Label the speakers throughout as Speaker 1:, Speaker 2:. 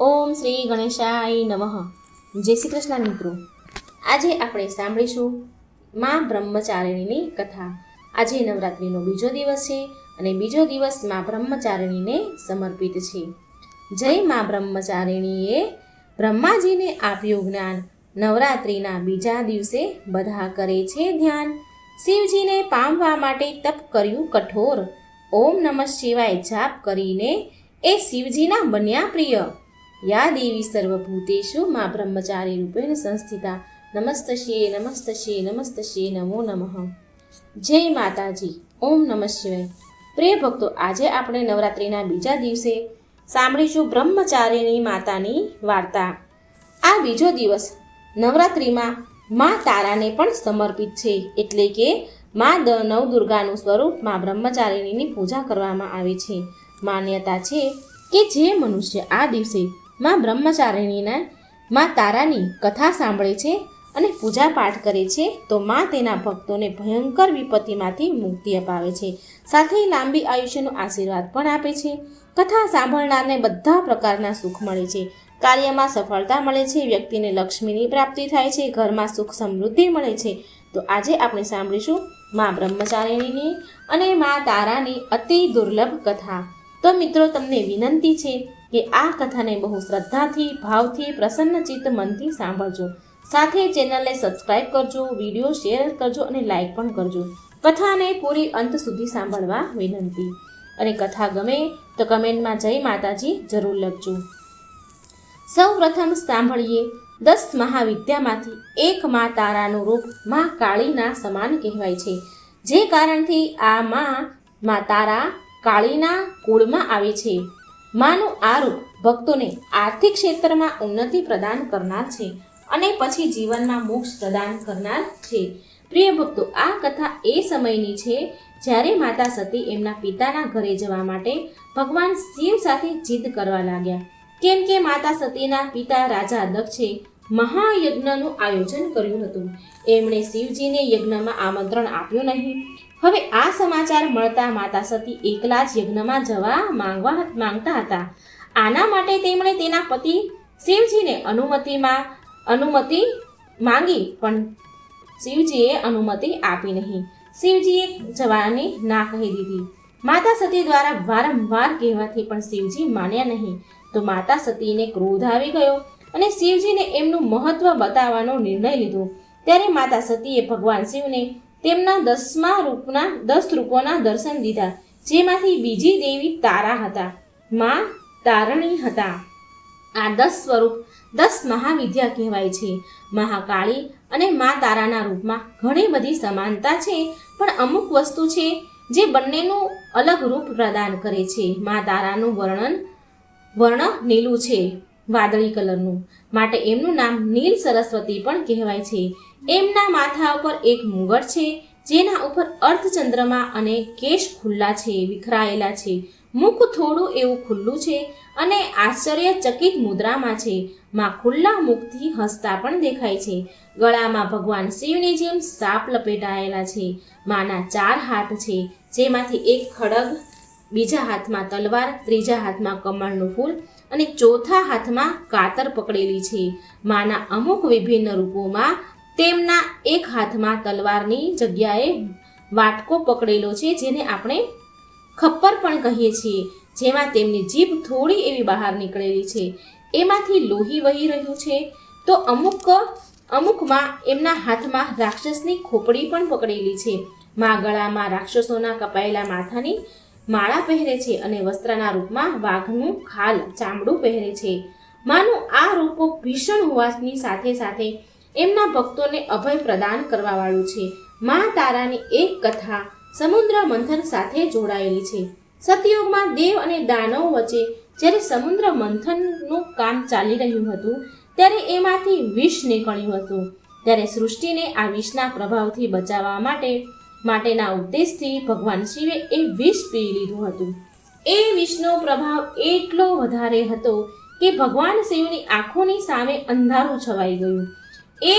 Speaker 1: ઓમ શ્રી ગણેશાય નમઃ. જય શ્રી કૃષ્ણ મિત્રો. આજે આપણે સાંભળીશું માં બ્રહ્મચારિણીની કથા. આજે નવરાત્રિનો બીજો દિવસ છે અને બીજો દિવસ માં બ્રહ્મચારિણીને સમર્પિત છે. જય માં બ્રહ્મચારિણીએ બ્રહ્માજીને આપ્યું જ્ઞાન. નવરાત્રિના બીજા દિવસે બધા કરે છે ધ્યાન. શિવજીને પામવા માટે તપ કર્યું કઠોર. ઓમ નમઃ શિવાય જાપ કરીને એ શિવજીના બન્યા પ્રિય. યા દેવી સર્વભૂતેષુ મા બ્રહ્મચારી રૂપેણ સંસ્થિતા. નમસ્તશ્યે નમસ્તશ્યે નમસ્તશ્યે નમો નમઃ. જય માતાજી. ઓમ નમઃ શિવાય. પ્રિય ભક્તો, આજે આપણે નવરાત્રિના બીજા દિવસે સાંભળીશું બ્રહ્મચારિણી માતાની વાર્તા. આ બીજો દિવસ નવરાત્રિમાં મા તારાને પણ સમર્પિત છે, એટલે કે મા નવદુર્ગાનું સ્વરૂપ મા બ્રહ્મચારિણીની પૂજા કરવામાં આવે છે. માન્યતા છે કે જે મનુષ્ય આ દિવસે મા બ્રહ્મચારિણીના મા તારાની કથા સાંભળે છે અને પૂજા પાઠ કરે છે તો મા તેના ભક્તોને ભયંકર વિપત્તિમાંથી મુક્તિ અપાવે છે, સાથે લાંબી આયુષ્યનો આશીર્વાદ પણ આપે છે. કથા સાંભળનારને બધા પ્રકારના સુખ મળે છે, કાર્યમાં સફળતા મળે છે, વ્યક્તિને લક્ષ્મીની પ્રાપ્તિ થાય છે, ઘરમાં સુખ સમૃદ્ધિ મળે છે. તો આજે આપણે સાંભળીશું મા બ્રહ્મચારિણીની અને મા તારાની અતિ દુર્લભ કથા. તો મિત્રો, તમને વિનંતી છે કે આ કથાને બહુ શ્રદ્ધાથી, ભાવથી, પ્રસન્નચિત્ત મનથી સાંભળજો. સાથે ચેનલને સબસ્ક્રાઇબ કરજો, વિડીયો શેર કરજો અને લાઈક પણ કરજો. કથાને પૂરી અંત સુધી સાંભળવા વિનંતી. અને કથા ગમે તો કમેન્ટમાં જય માતાજી જરૂર લખજો. સૌ પ્રથમ સાંભળીએ 10 મહાવિદ્યામાંથી એક મા તારાનું રૂપ મા કાળીના સમાન કહેવાય છે. જે કારણથી આ મા તારા કાળીના કુળમાં આવે છે. માનું આ રૂપ ભક્તોને આર્થિક ક્ષેત્રમાં ઉન્નતિ પ્રદાન કરનાર છે અને પછી જીવનમાં મોક્ષ પ્રદાન કરનાર છે. પ્રિય ભક્તો, આ કથા એ સમયની છે જ્યારે માતા સતી એમના પિતાના ઘરે જવા માટે ભગવાન શિવ સાથે જીદ કરવા લાગ્યા. કેમ કે માતા સતીના પિતા રાજા દક્ષે મહાયજ્ઞનું આયોજન કર્યું હતું. એમણે શિવજીને યજ્ઞમાં આમંત્રણ આપ્યું નહીં. હવે આ સમાચાર મળતા માતા સતી એકલા જ યજ્ઞમાં જવા માંગતા હતા. આના માટે તેમણે તેના પતિ શિવજીને અનુમતિ માંગી, પણ શિવજીએ અનુમતિ આપી નહીં. શિવજીએ જવાની ના કહી દીધી. માતા સતી દ્વારા વારંવાર કહેવાથી પણ શિવજી માન્યા નહીં. તો માતા સતીને ક્રોધ આવી ગયો અને શિવજીને એમનું મહત્વ બતાવવાનો નિર્ણય લીધો. ત્યારે માતા સતીએ ભગવાન શિવને તેમના 10 રૂપોના દર્શન દીધા, જેમાંથી બીજી દેવી તારા હતા, મા તારણી હતા. આ 10 સ્વરૂપ 10 મહાવિદ્યા કહેવાય છે. મહાકાળી અને મા તારાના રૂપમાં ઘણી બધી સમાનતા છે, પણ અમુક વસ્તુ છે જે બંનેનું અલગ રૂપ પ્રદાન કરે છે. મા તારાનું વર્ણ નીલું છે, વાદળી કલરનું, માટે એમનું નામ નીલ સરસ્વતી પણ કહેવાય છે. એમના માથા ઉપર એક મુગટ છે, જેના ઉપર અર્ધચંદ્રમા અને કેશ ખુલ્લા છે, વિખરાયેલા છે. મુખ થોડું એવું ખુલ્લું છે અને આશ્ચર્યચકિત મુદ્રામાં છે. માં ખુલ્લા મુખથી હસતા પણ દેખાય છે. ગળામાં ભગવાન શિવની જેમ સાપ લપેટાયેલા છે. માના 4 હાથ છે, જેમાંથી એક ખડગ, બીજા હાથમાં તલવાર, ત્રીજા હાથમાં કમળનું ફૂલ અને ચોથા હાથમાં કાતર પકડેલી છે. માના અમુક વિભિન્ન રૂપોમાં તેમના એક હાથમાં તલવારની જગ્યાએ વાટકો પકડેલો છે, જેને આપણે ખપ્પર પણ કહીએ છીએ, જેમાં તેમની જીભ થોડી એવી બહાર નીકળેલી છે. એમાંથી લોહી વહી રહ્યું છે. તો અમુકમાં એમના હાથમાં રાક્ષસની ખોપડી પણ પકડેલી છે. મા ગળામાં રાક્ષસોના કપાયેલા માથાની માળા પહેરે છે અને વસ્ત્રના રૂપમાં વાઘનું ખાલ ચામડું પહેરે છે. માનું આ રૂપો ભીષણ હોવાની સાથે સાથે એમના ભક્તોને અભય પ્રદાન કરવાવાળું છે. મા તારાની એક કથા સમુદ્ર મંથન સાથે જોડાયેલી છે. સતયુગમાં દેવ અને દાનવ વચ્ચે જ્યારે સમુદ્ર મંથનનું કામ ચાલી રહ્યું હતું, ત્યારે એમાંથી વિષ નીકળ્યું હતું. ત્યારે સૃષ્ટિને આ વિષના પ્રભાવથી બચાવવા માટેના ઉદ્દેશથી ભગવાન શિવે એ વિષ પી લીધું હતું. એ વિષનો પ્રભાવ એટલો વધારે હતો કે ભગવાન શિવની આંખોની સામે અંધારું છવાઈ ગયું. એ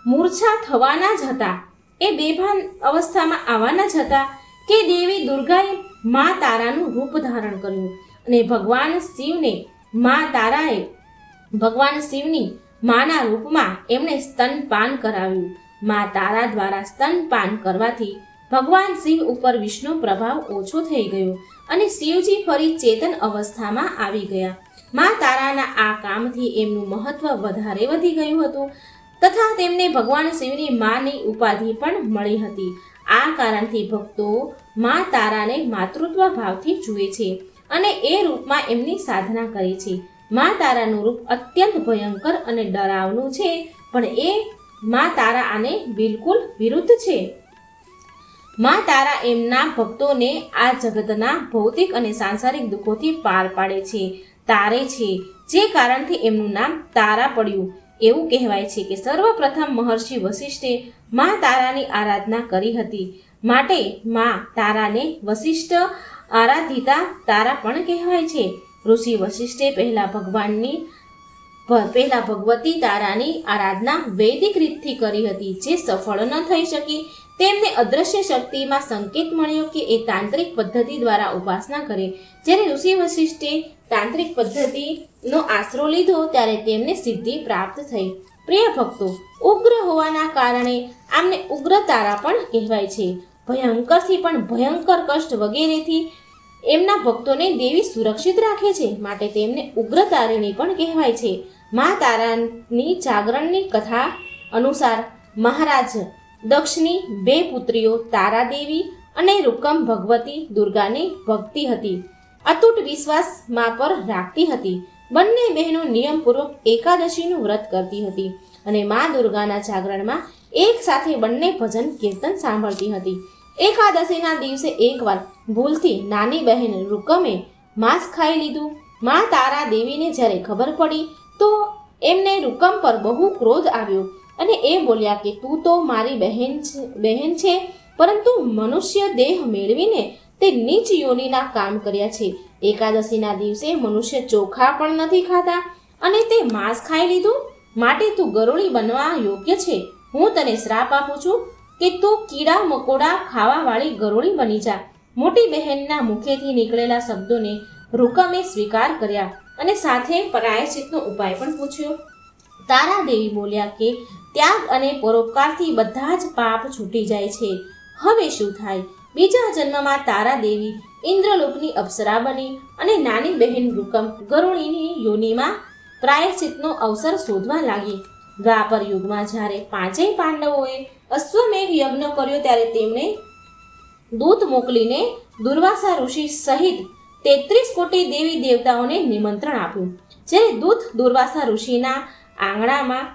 Speaker 1: મૂર્છા થવાના જ હતા, એ બેભાન અવસ્થામાં આવવાના જ હતા કે દેવી દુર્ગાએ મા તારાનું રૂપ ધારણ કર્યું અને ભગવાન શિવને મા તારાએ ભગવાન શિવની માના રૂપમાં એમણે સ્તનપાન કરાવ્યું. મા તારા દ્વારા સ્તનપાન કરવાથી ભગવાન શિવ ઉપર વિષ્ણુ પ્રભાવ ઓછો થઈ ગયો અને શિવજી ફરી ચેતન અવસ્થામાં આવી ગયા. મા તારાના આ કામથી એમનું મહત્વ વધારે વધી ગયું હતું તથા તેમને ભગવાન શિવની માની ઉપાધિ પણ મળી હતી. આ કારણથી ભક્તો મા તારાને માતૃત્વ ભાવથી જુએ છે અને એ રૂપમાં એમની સાધના કરે છે. મા તારાનું રૂપ અત્યંત ભયંકર અને ડરાવનું છે, પણ એ મા તારા આને બિલકુલ વિરુદ્ધ છે. મા તારા એમના ભક્તોને આ જગતના ભૌતિક અને સાંસારિક દુઃખોથી પાર પાડે છે, તારે છે, જે કારણથી એમનું નામ તારા પડ્યું. એવું કહેવાય છે કે સર્વપ્રથમ મહર્ષિ વશિષ્ઠે મા તારાની આરાધના કરી હતી, માટે મા તારાને વશિષ્ઠ આરાધિતા તારા પણ કહેવાય છે. ઋષિ વશિષ્ઠે પહેલા ભગવતી તારાની આરાધના વૈદિક રીતથી કરી હતી, જે સફળ ન થઈ શકી. તેમને અદ્રશ્ય શક્તિમાં સંકેત મળ્યો કે એ તાંત્રિક પદ્ધતિ દ્વારા ઉપાસના કરે. જ્યારે ઋષિ વશિષ્ઠે તાંત્રિક પદ્ધતિનો આશરો લીધો ત્યારે તેમને સિદ્ધિ પ્રાપ્ત થઈ. પ્રિય ભક્તો, ઉગ્ર હોવાના કારણે આમને ઉગ્ર તારા પણ કહેવાય છે. ભયંકરથી પણ ભયંકર કષ્ટ વગેરેથી એમના ભક્તોને દેવી સુરક્ષિત રાખે છે, માટે તેમને ઉગ્ર તારિણી પણ કહેવાય છે. મા તારાની જાગરણની કથા અનુસાર મહારાજ દક્ષની 2 પુત્રીઓ તારા દેવી અને રૂકમ ભગવતી દુર્ગાની ભક્તિ હતી. અતૂટ વિશ્વાસ મા પર રાખતી હતી. બંને બહેનો નિયમપૂર્વક એકાદશીનું વ્રત કરતી હતી અને મા દુર્ગાના જાગરણમાં એક સાથે બંને ભજન કીર્તન સાંભળતી હતી. એકાદશીના દિવસે એકવાર ભૂલથી નાની બહેન રૂકમે માંસ ખાઈ લીધું. મા તારા દેવીને જ્યારે ખબર પડી તો એમને રૂકમ પર બહુ ક્રોધ આવ્યો અને એ બોલ્યા કે તું તો મારી બહેન છે, પરંતુ મનુષ્ય દેહ મેળવીને તે નીચ યોનિના કામ કર્યા છે. એકાદશીના દિવસે મનુષ્ય ચોખા પણ નથી ખાતા અને તે માંસ ખાઈ લીધું, માટે તું ગરોળી બનવા યોગ્ય છે. હું તને શ્રાપ આપું છું કે તું કીડા મકોડા ખાવાવાળી ગરોળી બની જા. મોટી બહેનના મુખેથી નીકળેલા શબ્દોને રૂકમે સ્વીકાર કર્યા અને સાથે પ્રાયશ્ચિતનો ઉપાય પણ પૂછ્યો. તારા દેવી બોલ્યા કે ત્યાગ અને પરોપકારથી બધા જ પાપ છૂટી જાય છે. હવે શું થાય? બીજા જન્મમાં તારા દેવી ઇન્દ્રલોકની અપ્સરા બની અને નાની બહેન રૂકમ ગરુણીની યોનિમાં પ્રાયશ્ચિતનો અવસર શોધવા લાગી. દ્વાપર યુગમાં જ્યારે 5 પાંડવોએ અશ્વમેઘ યજ્ઞ કર્યો ત્યારે તેમણે દૂત મોકલીને દુર્વાસા ઋષિ સહિત 33 કોટી દેવી દેવતાઓને નિમંત્રણ આપ્યું. જ્યારે દૂત દુર્વાસા ઋષિના આંગણામાં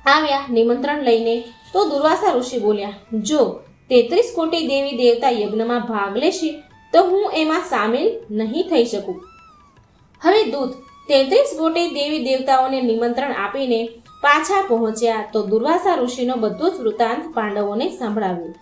Speaker 1: આવ્યા નિમંત્રણ લઈને, તો દુર્વાસા ઋષિ બોલ્યા, જો 33 કોટી દેવી દેવતા યજ્ઞમાં ભાગ લેશે તો હું એમાં સામેલ નહીં થઈ શકું. હવે દૂત 33 કોટી દેવી દેવતાઓને નિમંત્રણ આપીને પાછા પહોંચ્યા તો દુર્વાસા ઋષિનો બધો જ વૃત્તાંત પાંડવોને સંભળાવ્યો.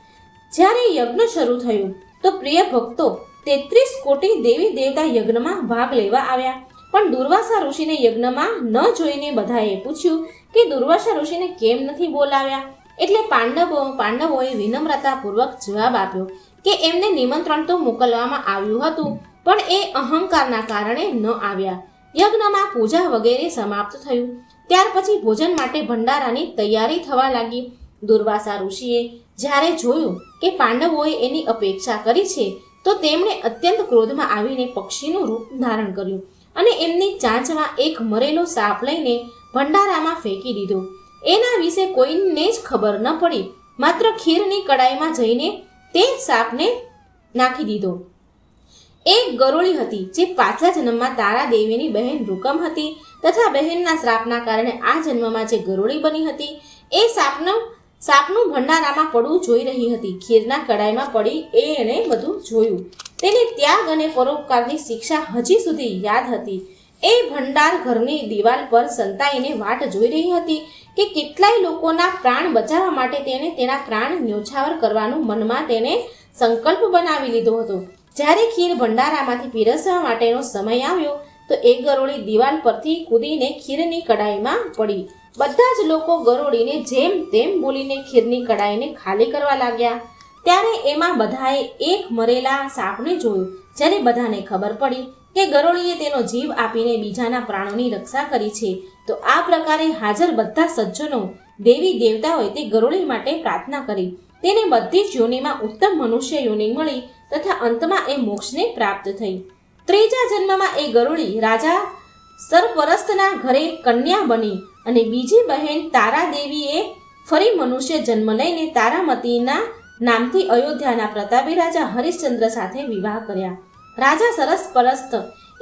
Speaker 1: જ્યારે યજ્ઞ શરૂ થયું તો પ્રિય ભક્તો 33 કોટી દેવી દેવતા યજ્ઞમાં ભાગ લેવા આવ્યા, પણ દુર્વાસા ઋષિને યજ્ઞમાં ન જોઈને બધાએ પૂછ્યું કે દુર્વાસા ઋષિને કેમ નથી બોલાવ્યા. એટલે પાંડવોએ વિનમ્રતાપૂર્વક જવાબ આપ્યો કે એમને નિમંત્રણ તો મોકલવામાં આવ્યું હતું, પણ એ અહંકારના કારણે ન આવ્યા. યજ્ઞમાં પૂજા વગેરે સમાપ્ત થયું. ત્યાર પછી ભોજન માટે ભંડારાની તૈયારી થવા લાગી. દુર્વાસા ઋષિએ જ્યારે જોયું કે પાંડવોએ એની અપેક્ષા કરી છે તો તેમણે અત્યંત ક્રોધમાં આવીને પક્ષીનું રૂપ ધારણ કર્યું અને એમની ચાંચમાં એક મરેલો સાપ લઈને ભંડારામાં ફેંકી દીધો. એના વિશે કોઈને જ ખબર ન પડી, માત્ર ખીરની કડાઈમાં જઈને તે સાપને નાખી દીધો. એક ગરોળી હતી જે પાછલા જન્મમાં તારા દેવીની બહેન રૂકમ હતી તથા બહેનના શ્રાપના કારણે આ જન્મમાં જે ગરોળી બની હતી એ સાપનું ભંડારામાં પડવું જોઈ રહી હતી. ખીરના કડાઈમાં પડી એણે બધું જોયું. તેને ત્યાગ અને પરોપકારની શિક્ષા હજી સુધી યાદ હતી. એ ભંડાર ઘરની દિવાલ પર સંતાઈને વાટ જોઈ રહી હતી કે કેટલાય લોકોના પ્રાણ બચાવવા માટે તેને તેના પ્રાણ ન્યોછાવર કરવાનું મનમાં તેને સંકલ્પ બનાવી લીધો હતો. જ્યારે ખીર ભંડારામાંથી પીરસવા માટેનો સમય આવ્યો તો એક ગરોળી દિવાલ પરથી કૂદીને ખીરની કડાઈમાં પડી. બધા જ લોકો ગરોળીને જેમ તેમ બોલીને ખીરની કડાઈને ખાલી કરવા લાગ્યા. ત્યારે એમાં બધાએ એક મરેલા સાપને જોયું. જ્યારે બધાને ખબર પડી કે ગરોળીએ તેનો જીવ આપીને બીજાના પ્રાણોની રક્ષા કરી છે. તો આ પ્રકારે હાજર બધા સજ્જનો દેવી દેવતાઓએ તે ગરોળી માટે પ્રાર્થના કરી. તેને બધી જ યોનિમાં ઉત્તમ મનુષ્ય યોનિ મળી તથા અંતમાં એ મોક્ષને પ્રાપ્ત થઈ. ત્રીજા જન્મમાં એ ગરોળી રાજા સરપરસ્તના ઘરે કન્યા બની અને બીજી બહેન તારા દેવીએ ફરી મનુષ્ય જન્મ લઈને તારામતીના નામથી અયોધ્યાના પ્રતાપી રાજા હરિશ્ચંદ્ર સાથે વિવાહ કર્યા. રાજા સરસપરસ્ત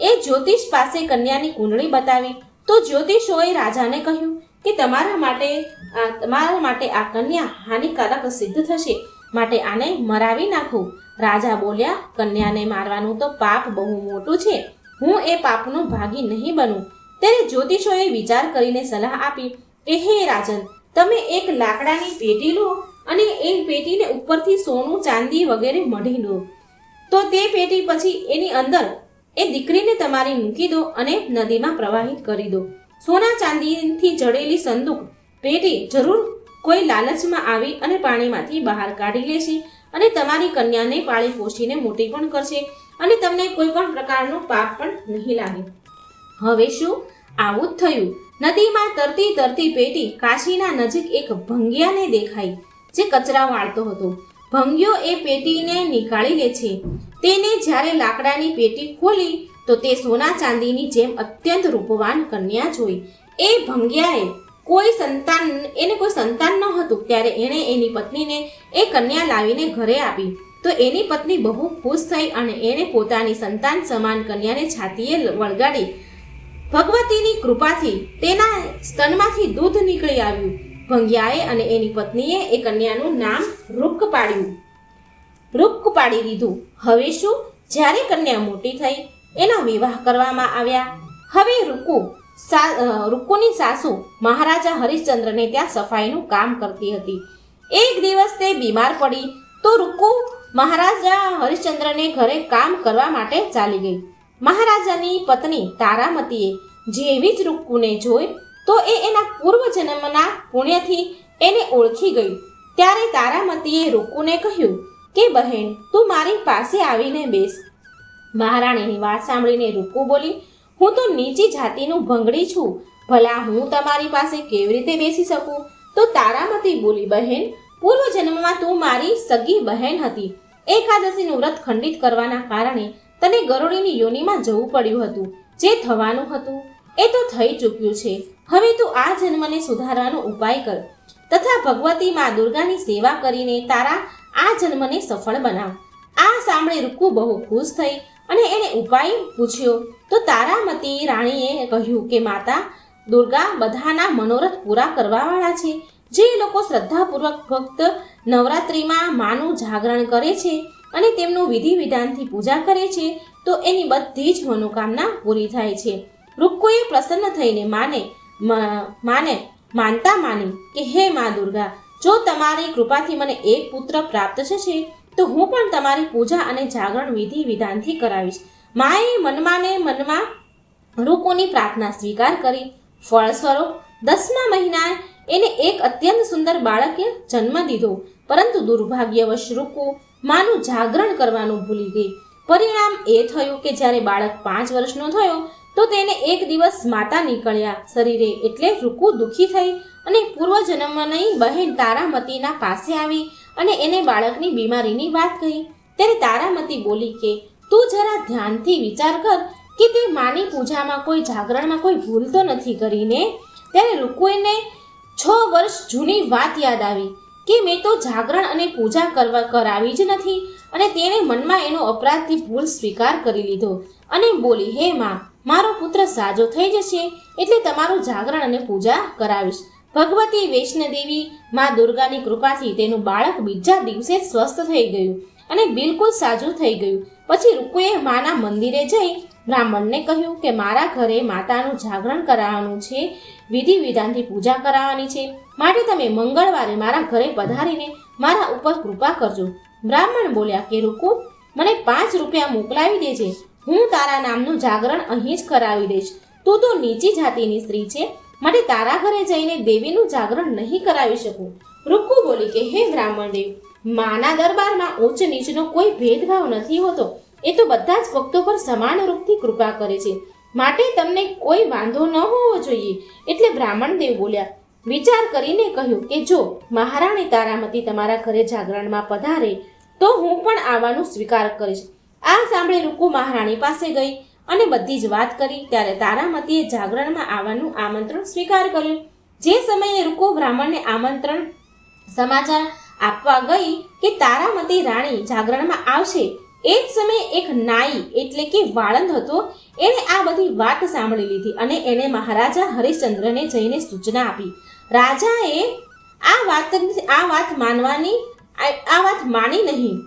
Speaker 1: એ જ્યોતિષ પાસે કન્યાની કુંડળી બતાવી તો જ્યોતિષોએ રાજાને કહ્યું કે તમારા માટે આ કન્યા હાનિકારક સિદ્ધ થશે, માટે આને મરાવી નાખો. રાજા બોલ્યા, કન્યાને મારવાનું તો પાપ બહુ મોટું છે, હું એ પાપનો ભાગી નહીં બનું. ત્યારે જ્યોતિષોએ વિચાર કરીને સલાહ આપી કે હે રાજન, તમે એક લાકડાની પેટી લો અને એ પેટીને ઉપરથી સોનું ચાંદી વગેરે મઢી લો. તો તે પેટી પછી એની અંદર એ દીકરીને તમારી મૂકી દો અને નદીમાં પ્રવાહિત કરી દો. સોના ચાંદીથી જડેલી સંદૂક પેટી જરૂર કોઈ લાલચમાં આવી અને પાણીમાંથી બહાર કાઢી લેશે અને તમારી કન્યાને પાળી પોષીને મોટી પણ કરશે અને તમને કોઈ પણ પ્રકારનો પાપ પણ નહીં લાગે. હવે શું આવું જ થયું. નદીમાં તરતી તરતી પેટી કાશીના નજીક એક ભંગિયાને દેખાઈ જે કચરા વાળતો હતો. ભંગિયો એ પેટીને નીકાળી લે છે. તેને જ્યારે લાકડાની પેટી ખોલી તો તે સોના ચાંદીની જેમ અત્યંત રૂપવાન કન્યા જોઈ. એ ભંગિયાએ કોઈ સંતાન ન હતું ત્યારે એણે એની પત્નીને એ કન્યા લાવીને ઘરે આપી. તો એની પત્ની બહુ ખુશ થઈ અને એણે પોતાની સંતાન સમાન કન્યાને છાતીએ વળગાડી. ભગવતીની કૃપાથી તેના સ્તનમાંથી દૂધ નીકળી આવ્યું. ભંગિયાએ અને એની પત્નીએ એ કન્યાનું નામ રૂક પાડી દીધું. હવે શું, જ્યારે કન્યા મોટી થઈ એના વિવાહ કરવામાં આવ્યા. હવે રૂકુની સાસુ મહારાજા હરિશ્ચંદ્રને ત્યાં સફાઈનું કામ કરતી હતી. એક દિવસ તે બીમાર પડી તો રૂકુ મહારાજા હરિશ્ચંદ્રને ઘરે કામ કરવા માટે ચાલી ગઈ. મહારાજાની પત્ની તારામતીએ જેવી જ રૂકુને જોઈ તો એ એના પૂર્વજન્મના પુણ્યથી એને ઓળખી ગઈ. ત્યારે તારામતીએ રૂકુને કહ્યું કે બહેન, તું મારી પાસે આવીને બેસ. મહારાણીની વાત સાંભળીને રૂકુ બોલી, હું તો નીચી જાતિનું ભંગડી છું, ભલા હું તમારી પાસે કેવી રીતે બેસી શકું? તો તારામતી બોલી, બહેન, પૂર્વજન્મમાં તું મારી સગી બહેન હતી. એકાદશીનું વ્રત ખંડિત કરવાના કારણે તને ગરોળીની યોનિમાં જવું પડ્યું હતું. જે થવાનું હતું એ તો થઈ ચૂક્યું છે. હવે તું આ જન્મને સુધારવાનો ઉપાય કર તથા ભગવતી મા દુર્ગાની સેવા કરીને તારા આ જન્મને સફળ બનાવ. આ સાંભળી રૂકુ બહુ ખુશ થઈ અને એને ઉપાય પૂછ્યો. તો તારામતી રાણીએ કહ્યું કે માતા દુર્ગા બધાના મનોરથ પૂરા કરવાવાળા છે. જે લોકો શ્રદ્ધાપૂર્વક ભક્ત નવરાત્રિમાં માનું જાગરણ કરે છે અને તેમનું વિધિ વિધાનથી પૂજા કરે છે તો એની બધી જ મનોકામના પૂરી થાય છે. રૂક્કુએ પ્રસન્ન થઈને માનતા માની કે હે મા દુર્ગા, જો તમારી કૃપાથી મને એક પુત્ર પ્રાપ્ત થશે તો હું પણ તમારી પૂજા અને જાગરણ વિધિ વિધાનથી કરાવીશ. માએ મનમાં રૂક્કુની પ્રાર્થના સ્વીકાર કરી. ફળ સ્વરૂપ 10મા મહિના એને એક અત્યંત સુંદર બાળકે જન્મ દીધો. પરંતુ દુર્ભાગ્યવશ રૂક્કુ માનું જાગરણ કરવાનું ભૂલી ગઈ. પરિણામ એ થયું કે જ્યારે બાળક 5 વર્ષનો થયો તો તેને એક દિવસ માતા નીકળ્યા શરીરે. એટલે રૂક્કુ દુઃખી થઈ અને પૂર્વજન્મની બહેન તારામતીના પાસે આવી અને એને બાળકની બીમારીની વાત કહી. ત્યારે તારામતી બોલી કે તું જરા ધ્યાનથી વિચાર કર કે તે માની પૂજામાં કોઈ જાગરણમાં કોઈ ભૂલ તો નથી કરીને. ત્યારે રૂક્કુને 6 વર્ષ જૂની વાત યાદ આવી કે મેં તો જાગરણ અને પૂજા કરાવી જ નથી અને તેણે મનમાં એનો અપરાધથી ભૂલ સ્વીકાર કરી લીધો અને બોલી, હે માં, મારો પુત્ર સાજો થઈ જશે એટલે તમારું જાગરણ અને પૂજા કરાવીશ. ભગવતી વૈષ્ણોદેવી મા દુર્ગાની કૃપાથી તેનું બાળક બીજા દિવસે સ્વસ્થ થઈ ગયું અને બિલકુલ સાજું થઈ ગયું. પછી રૂક્કુએ માના મંદિરે જઈ બ્રાહ્મણને કહ્યું કે મારા ઘરે માતાનું જાગરણ કરાવવાનું છે, વિધિ વિધાનથી પૂજા કરાવવાની છે, માટે તમે મંગળવારે મારા ઘરે પધારીને મારા ઉપર કૃપા કરજો. બ્રાહ્મણ બોલ્યા કે રૂક્કુ, મને 5 રૂપિયા મોકલાવી દેજે, હું તારા નામનું જાગરણ અહીં જ કરાવી દઈશ. તું તો નીચી જાતિની સ્ત્રી છે, માટે તારા ઘરે જઈને દેવીનું જાગરણ નહીં કરાવી શકું. રૂક્કુ બોલી કે હે બ્રાહ્મણ દેવ, માના દરબારમાં ઉચ્ચ નીચનો કોઈ ભેદભાવ નથી હોતો, એ તો બધા જ ભક્તો પર સમાન રૂપથી કૃપા કરે છે, માટે તમને કોઈ વાંધો ન હોવો જોઈએ. એટલે બ્રાહ્મણ દેવ બોલ્યા, વિચાર કરીને કહ્યું કે જો મહારાણી તારામતી તમારા ઘરે જાગરણમાં પધારે તો હું પણ આવવાનું સ્વીકાર કરીશ. આ સાંભળી રૂકુ મહારાણી પાસે ગઈ અને બધી જ વાત કરી. ત્યારે તારામતીએ જાગરણમાં આવવાનું આમંત્રણ સ્વીકાર કર્યું. જે સમયે રૂકુ બ્રાહ્મણને આમંત્રણ સમાચાર આપવા ગઈ કે તારામતી રાણી જાગરણમાં આવશે, એ જ સમયે એક નાઈ એટલે કે વાળંદ હતો. એણે આ બધી વાત સાંભળી લીધી અને એણે મહારાજા હરિશ્ચંદ્રને જઈને સૂચના આપી. રાજાએ આ વાત માની નહીં,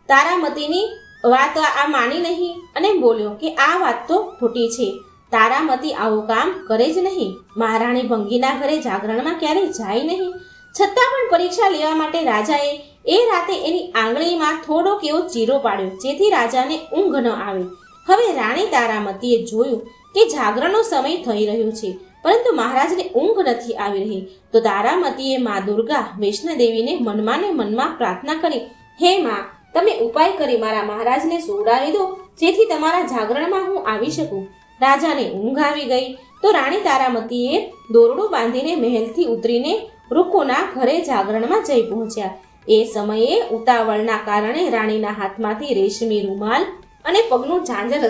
Speaker 1: તારામતીની વાત માની નહીં અને બોલ્યો કે આ વાત તો ખોટી છે. તારામતી આવું કામ કરે જ નહીં. મહારાણી ભંગીના ઘરે જાગરણમાં ક્યારેય જાય નહીં. છતાં પણ પરીક્ષા લેવા માટે રાજાએ એ રાતે એની આંગળીમાં થોડોક એવો ચીરો પાડ્યો, જેથી રાજાને ઊંઘ ન આવે. હવે રાણી તારામતીએ જોયું કે જાગરણનો સમય થઈ રહ્યો છે, પરંતુ મહારાજને ઊંઘ નથી આવી રહી. તો તારામતીએ મા દુર્ગા વૈષ્ણોદેવીને મનમાં ને મનમાં પ્રાર્થના કરી, હે મા, તમે ઉપાય કરી મારા મહારાજને સુવડાવી દો, જેથી તમારા જાગરણમાં હું આવી શકું. રાજાને ઊંઘ આવી ગઈ. તો રાણી તારામતીએ દોરડું બાંધીને મહેલથી ઉતરીને રૂકુના ઘરે જાગરણમાં જઈ પહોંચ્યા. એ સમયે ઉતાવળના કારણે રાણીના હાથમાંથી રેશમી રૂમાલ અને પગનું ઝાંઝર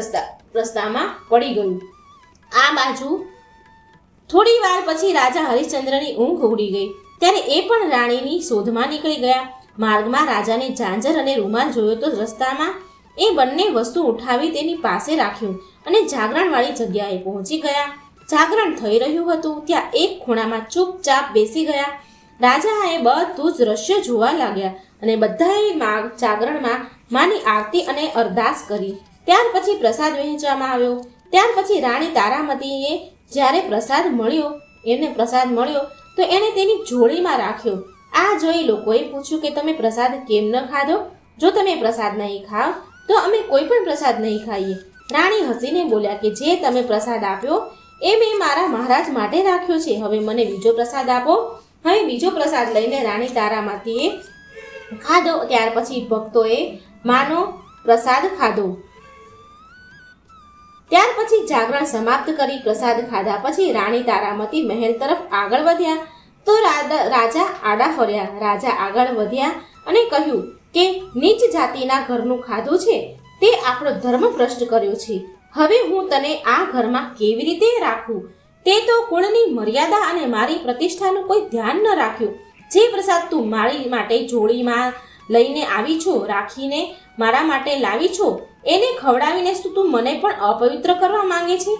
Speaker 1: રસ્તામાં પડી ગયું. આ બાજુ થોડી વાર પછી રાજા હરિશ્ચંદ્રની ઊંઘ ઉડી ગઈ. ત્યારે એ પણ રાણીની શોધમાં નીકળી ગયા. માર્ગમાં રાજાને ઝાંઝર અને રૂમાલ જોયો તો રસ્તામાં એ બંને વસ્તુ ઉઠાવી તેની પાસે રાખ્યું અને જાગરણવાળી જગ્યાએ પહોંચી ગયા. જાગરણ થઈ રહ્યું હતું ત્યાં એક ખૂણામાં ચૂપચાપ બેસી ગયા. રાજાએ બધું જ દ્રશ્ય જોવા લાગ્યા અને બધાએ જાગરણમાં માની આરતી અને અરદાસ કરી. ત્યાર પછી પ્રસાદ વહેંચવામાં આવ્યો. ત્યાર પછી રાણી તારામતીએ જ્યારે પ્રસાદ મળ્યો તો એણે તેની જોડીમાં રાખ્યો. આ જોઈ લોકોએ પૂછ્યું કે તમે પ્રસાદ કેમ ન ખાધો? જો તમે પ્રસાદ નહીં ખાવ તો અમે કોઈ પણ પ્રસાદ નહીં ખાઈએ. રાણી હસીને બોલ્યા કે જે તમે પ્રસાદ આપ્યો એ મેં મારા મહારાજ માટે રાખ્યો છે. હવે મને બીજો પ્રસાદ આપો. હવે બીજો પ્રસાદ લઈને રાણી તારામતીએ ખાધો. ત્યાર પછી ભક્તોએ માનો પ્રસાદ ખાધો. ત્યાર પછી જાગરણ સમાપ્ત કરી પ્રસાદ ખાધા પછી રાણી તારામતી મહેલ તરફ આગળ વધ્યા. તો રાજા આડા ફર્યા. રાજા આગળ વધ્યા અને કહ્યું કે નીચ જાતિના ઘરનું ખાધું છે તે આપણો ધર્મ ભ્રષ્ટ કર્યો છે. હવે હું તને આ ઘરમાં કેવી રીતે રાખું? તે તો કુળની મર્યાદા અને મારી પ્રતિષ્ઠાનું કોઈ ધ્યાન ન રાખ્યું. જે પ્રસાદ તું મારી માટે જોડીમાં લઈને આવી છો, રાખીને મારા માટે લાવી છો, એને ખવડાવીને શું તું મને પણ અપવિત્ર કરવા માંગે છે?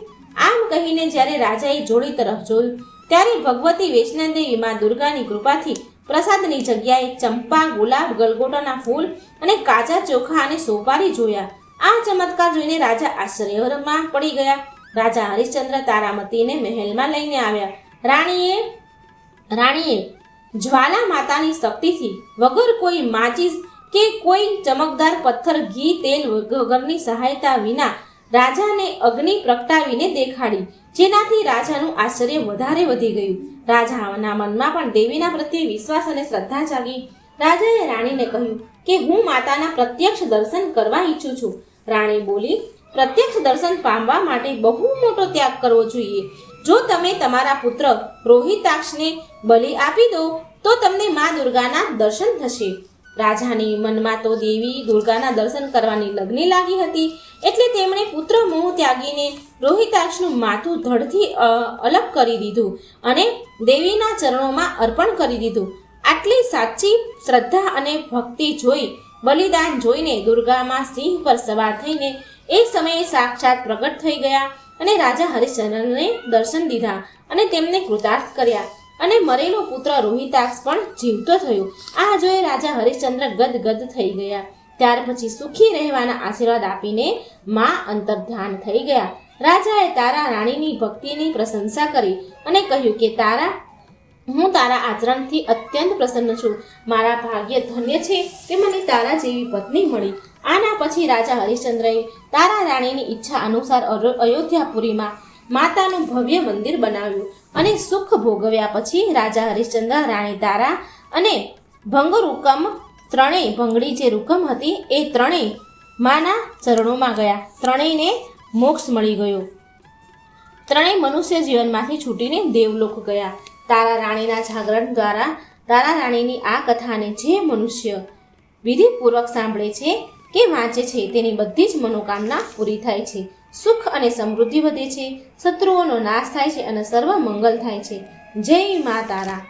Speaker 1: આમ કહીને જ્યારે રાજાએ જોડી તરફ જોયું ત્યારે ભગવતી વૈષ્ણોદેવી મા દુર્ગાની કૃપાથી પ્રસાદની જગ્યાએ ચંપા, ગુલાબ, ગલગોટાના ફૂલ અને કાચા ચોખા અને સોપારી જોયા. આ ચમત્કાર જોઈને રાજા આશ્ચર્યમાં પડી ગયા. રાજા હરિશ્ચંદ્ર તારામતીને મહેલમાં લઈને આવ્યા. રાણીએ જ્વાલા માતાની શક્તિથી વગર કોઈ માચીસ કે કોઈ ચમકદાર પથ્થર, ઘી, તેલ વગરની સહાયતા વિના રાજાને અગ્નિ પ્રગટાવીને દેખાડી, જેનાથી રાજાનું આશ્ચર્ય વધારે વધી ગયું. રાજાના મનમાં પણ દેવીના પ્રત્યે વિશ્વાસ અને શ્રદ્ધા જાગી. રાજાએ રાણીને કહ્યું કે હું માતાના પ્રત્યક્ષ દર્શન કરવા ઈચ્છું છું. રાણી બોલી, પ્રત્યક્ષ દર્શન પામવા માટે બહુ મોટો ત્યાગ કરવો જોઈએ. જો તમે તમારા પુત્ર રોહિતાક્ષને બલિ આપી દો તો તમને મા દુર્ગાના દર્શન થશે. રાજાની મનમાં તો દેવી દુર્ગાના દર્શન કરવાની લગ્ની લાગી હતી, એટલે તેમણે પુત્ર મોહ ત્યાગીને રોહિતાક્ષનું માથું ધડથી અલગ કરી દીધું અને દેવીના ચરણોમાં અર્પણ કરી દીધું. આટલી સાચી શ્રદ્ધા અને ભક્તિ જોઈ, બલિદાન જોઈને દુર્ગામાં સિંહ પર સવાર થઈને એ સમયે સાક્ષાત પ્રગટ થઈ ગયા અને રાજા હરિશ્ચંદ્રને દર્શન દીધા અને તેમને કૃતાર્થ કર્યા અને મરેલો પુત્ર રોહિતાક્ષ પણ જીવતો થયો. આ જોઈ રાજા હરિશ્ચંદ્ર ગદગદ થઈ ગયા. ત્યાર પછી સુખી રહેવાના આશીર્વાદ આપીને મા અંતર્ધ્યાન થઈ ગયા. રાજાએ તારા રાણીની ભક્તિની પ્રશંસા કરી અને કહ્યું કે હું તારા આચરણથી અત્યંત પ્રસન્ન છું. મારા ભાગ્ય ધન્ય છે કે મને તારા જેવી પત્ની મળી. આના પછી રાજા હરિશ્ચંદ્રએ તારા રાણીની ઈચ્છા અનુસાર અયોધ્યાપુરીમાં માતાનું ભવ્ય મંદિર બનાવ્યું અને સુખ ભોગવ્યા પછી રાજા હરિશ્ચંદ્ર, રાણી તારા અને ભંગરુકમ ત્રણેય ભંગડી જે રૂકમ હતી એ ત્રણેય માના ચરણોમાં ગયા. ત્રણેયને મોક્ષ મળી ગયો. ત્રણેય મનુષ્ય જીવનમાંથી છૂટીને દેવલોક ગયા. તારા રાણીના જાગરણ દ્વારા તારા રાણીની આ કથાને જે મનુષ્ય વિધિપૂર્વક સાંભળે છે કે વાંચે છે તેની બધી જ મનોકામના પૂરી થાય છે. સુખ અને સમૃદ્ધિ વધે છે, શત્રુઓનો નાશ થાય છે અને સર્વ મંગલ થાય છે. જય મા તારા.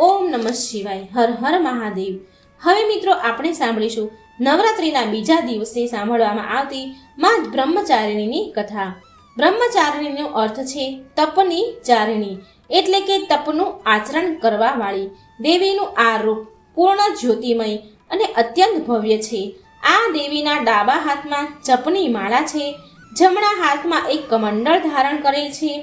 Speaker 1: ઓમ નમઃ શિવાય. હર હર મહાદેવ. હવે મિત્રો આપણે સાંભળીશું નવરાત્રિના બીજા દિવસે સાંભળવામાં આવતી મા બ્રહ્મચારિણીની કથા. બ્રહ્મચારિણીનો અર્થ છે તપની ચારિણી, એટલે કે તપનું આચરણ કરવા વાળી. દેવીનું આ રૂપ પૂર્ણ જ્યોતિમય અને અત્યંત ભવ્ય છે. આ દેવીના ડાબા હાથમાં જપની માળા છે, જમણા હાથમાં એક કમંડળ ધારણ કરેલ છે.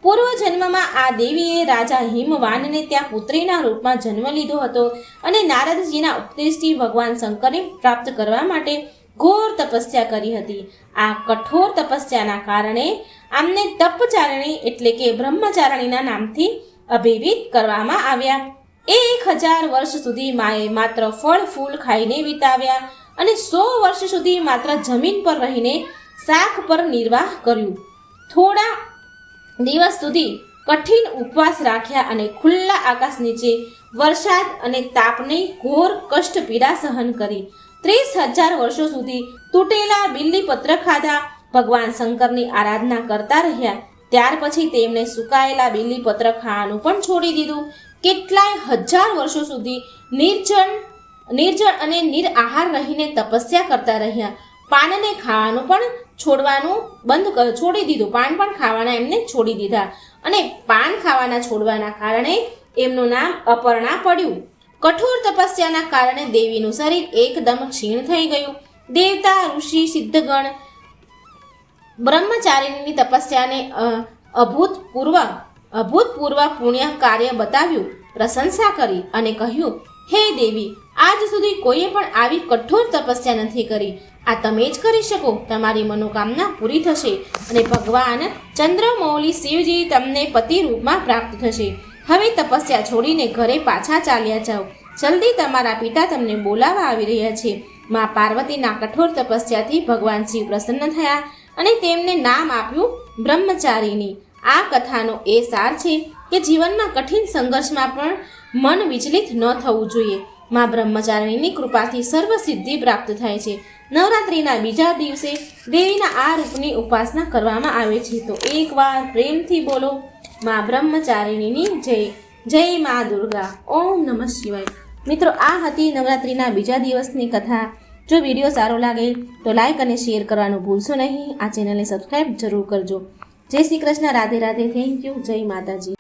Speaker 1: પૂર્વજન્મમાં આ દેવીએ રાજા હિમવાનને ત્યાં પુત્રીના રૂપમાં જન્મ લીધો હતો અને નારદજીના ઉપદેશથી ભગવાન શંકરને પ્રાપ્ત કરવા માટે ઘોર તપસ્યા કરી હતી. આ કઠોર તપસ્યાના કારણે આમને તપચારિણી એટલે કે બ્રહ્મચારિણીના નામથી અભિહિત કરવામાં આવ્યા. 1000 વર્ષ સુધી માએ માત્ર ફળ ફૂલ ખાઈને વિતાવ્યા અને 100 વર્ષ સુધી માત્ર જમીન પર રહીને શાક પર નિર્વાહ કર્યું. થોડા દિવસ સુધી કઠિન ઉપવાસ રાખ્યા અને ખુલ્લા આકાશ નીચે વરસાદ અને તાપની ઘોર કષ્ટ પીડા સહન કરી. 30,000 વર્ષો સુધી તૂટેલા બિલ્લીપત્ર ખાધા ભગવાન શંકરની આરાધના કરતા રહ્યા. ત્યાર પછી તેમણે સુકાયેલા બિલ્લીપત્ર ખાવાનું પણ છોડી દીધું. કેટલાય હજાર વર્ષો સુધી નિર્જળ અને નિરાહાર રહીને તપસ્યા કરતા રહ્યા. પાનને ખાવાનું પણ છોડી દીધું. પાન પણ ખાવાના એમને છોડી દીધા અને પાન ખાવાના છોડવાના કારણે એમનું નામ અપર્ણા પડ્યું. કઠોર તપસ્યાના કારણે દેવીનું શરીર એકદમ ક્ષીણ થઈ ગયું. દેવતા, ઋષિ, સિદ્ધગણ બ્રહ્મચારિણીની તપસ્યાને અભૂતપૂર્વ પુણ્ય કાર્ય બતાવ્યું, પ્રશંસા કરી અને કહ્યું, હે દેવી, આજ સુધી કોઈએ પણ આવી કઠોર તપસ્યા નથી કરી. આ તમે જ કરી શકો. તમારી મનોકામના પૂરી થશે અને ભગવાન ચંદ્રમૌલી શિવજી તમને પતિ રૂપમાં પ્રાપ્ત થશે. હવે તપસ્યા છોડીને ઘરે પાછા ચાલ્યા જાઓ. જલ્દી, તમારા પિતા તમને બોલાવવા આવી રહ્યા છે. મા પાર્વતીના કઠોર તપસ્યાથી ભગવાન શિવ પ્રસન્ન થયા અને તેમને નામ આપ્યું બ્રહ્મચારિણી. આ કથાનો એ સાર છે કે જીવનમાં કઠિન સંઘર્ષમાં પણ મન વિચલિત ન થવું જોઈએ. મા બ્રહ્મચારિણીની કૃપાથી સર્વ સિદ્ધિ પ્રાપ્ત થાય છે. નવરાત્રિના બીજા દિવસે દેવીના આ રૂપની ઉપાસના કરવામાં આવે છે. તો એકવાર પ્રેમથી બોલો મા બ્રહ્મચારિણીની જય. જય મા દુર્ગા. ઓમ નમઃ શિવાય. મિત્રો, આ હતી નવરાત્રિના બીજા દિવસની કથા. જો વિડીયો સારો લાગે તો લાઈક અને શેર કરવાનું ભૂલશો નહીં. આ ચેનલને સબસ્ક્રાઈબ જરૂર કરજો. જય શ્રી કૃષ્ણ. રાધે રાધે. Thank you. જય માતાજી.